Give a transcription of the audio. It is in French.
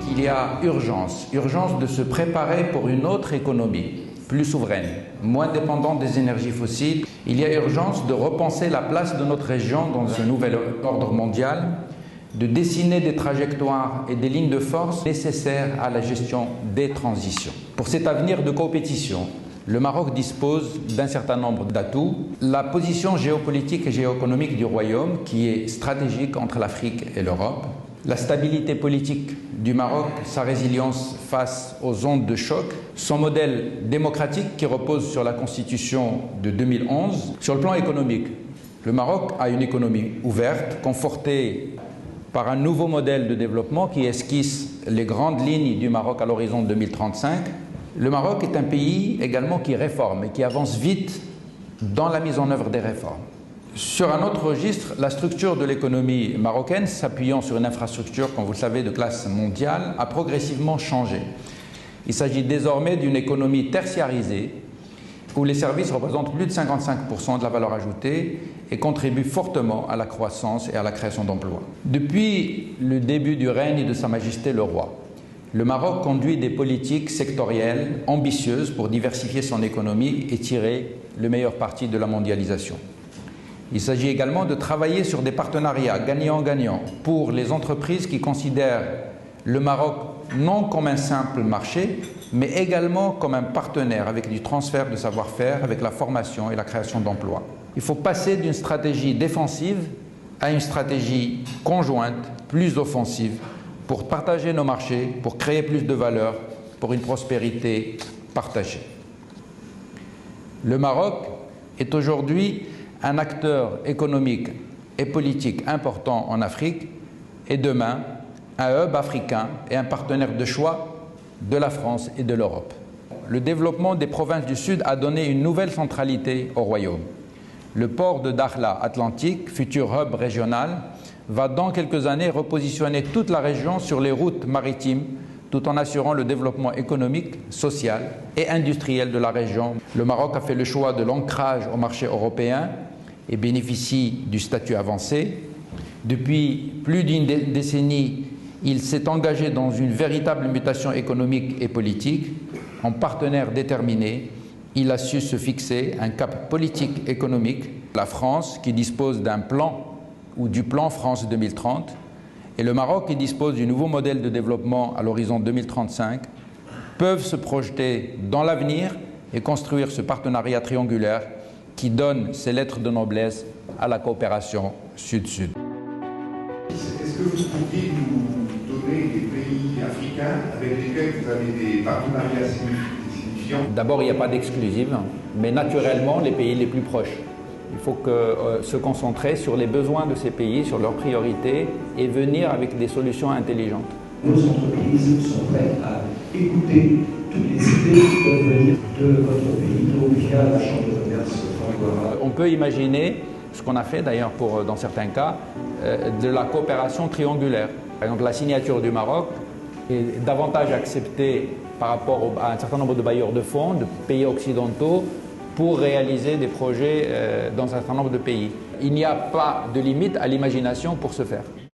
qu'il y a urgence de se préparer pour une autre économie, plus souveraine, moins dépendante des énergies fossiles. Il y a urgence de repenser la place de notre région dans ce nouvel ordre mondial, de dessiner des trajectoires et des lignes de force nécessaires à la gestion des transitions. Pour cet avenir de compétition, le Maroc dispose d'un certain nombre d'atouts. La position géopolitique et géoéconomique du royaume, qui est stratégique entre l'Afrique et l'Europe. La stabilité politique du Maroc, sa résilience face aux ondes de choc, son modèle démocratique qui repose sur la Constitution de 2011. Sur le plan économique, le Maroc a une économie ouverte, confortée par un nouveau modèle de développement qui esquisse les grandes lignes du Maroc à l'horizon 2035. Le Maroc est un pays également qui réforme et qui avance vite dans la mise en œuvre des réformes. Sur un autre registre, la structure de l'économie marocaine, s'appuyant sur une infrastructure, comme vous le savez, de classe mondiale, a progressivement changé. Il s'agit désormais d'une économie tertiarisée, où les services représentent plus de 55% de la valeur ajoutée et contribuent fortement à la croissance et à la création d'emplois. Depuis le début du règne de Sa Majesté le Roi, le Maroc conduit des politiques sectorielles ambitieuses pour diversifier son économie et tirer le meilleur parti de la mondialisation. Il s'agit également de travailler sur des partenariats gagnant-gagnant pour les entreprises qui considèrent le Maroc non comme un simple marché, mais également comme un partenaire avec du transfert de savoir-faire, avec la formation et la création d'emplois. Il faut passer d'une stratégie défensive à une stratégie conjointe, plus offensive, pour partager nos marchés, pour créer plus de valeur, pour une prospérité partagée. Le Maroc est aujourd'hui un acteur économique et politique important en Afrique et demain un hub africain et un partenaire de choix de la France et de l'Europe. Le développement des provinces du Sud a donné une nouvelle centralité au royaume. Le port de Dakhla Atlantique, futur hub régional, va dans quelques années repositionner toute la région sur les routes maritimes tout en assurant le développement économique, social et industriel de la région. Le Maroc a fait le choix de l'ancrage au marché européen et bénéficie du statut avancé. Depuis plus d'une décennie, il s'est engagé dans une véritable mutation économique et politique. En partenaire déterminé, il a su se fixer un cap politique économique. La France, qui dispose d'un plan ou du plan France 2030, et le Maroc, qui dispose du nouveau modèle de développement à l'horizon 2035, peuvent se projeter dans l'avenir et construire ce partenariat triangulaire qui donne ses lettres de noblesse à la coopération Sud-Sud. Est-ce que vous pourriez nous donner des pays africains avec lesquels vous avez des partenariats signifiants? D'abord, il n'y a pas d'exclusive, mais naturellement, les pays les plus proches. Il faut se concentrer sur les besoins de ces pays, sur leurs priorités et venir avec des solutions intelligentes. Nos entreprises sont prêtes à écouter toutes les idées qui peuvent venir de votre pays, donc via la Chambre de commerce franco-arabe. On peut imaginer, ce qu'on a fait d'ailleurs dans certains cas, de la coopération triangulaire. Par exemple, la signature du Maroc est davantage acceptée par rapport à un certain nombre de bailleurs de fonds, de pays occidentaux, pour réaliser des projets dans un certain nombre de pays. Il n'y a pas de limite à l'imagination pour ce faire.